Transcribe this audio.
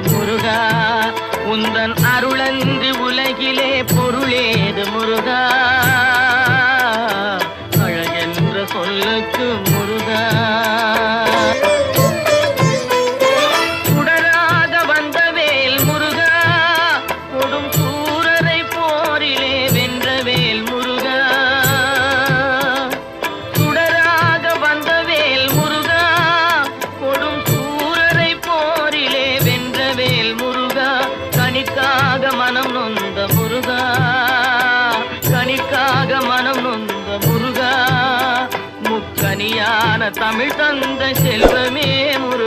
முருகா உந்தன் அருளன்றி உலகிலே பொருளேது முருகா அழகென்ற சொல்லுக்கு முருகா சுடராக வந்த வேல் முருகா கொடும் சூரரை போரிலே வென்ற வேல் முருகா சுடராக வந்த வேல் முருகா கொடும் சூரரை போரிலே வென்ற வேல் முருகா கனிக்காக மனம் நொந்த முருகா கனிக்காக மனம் நொந்த முருகா முக்கனியான தமிழ் தந்த செல்வமே முருகா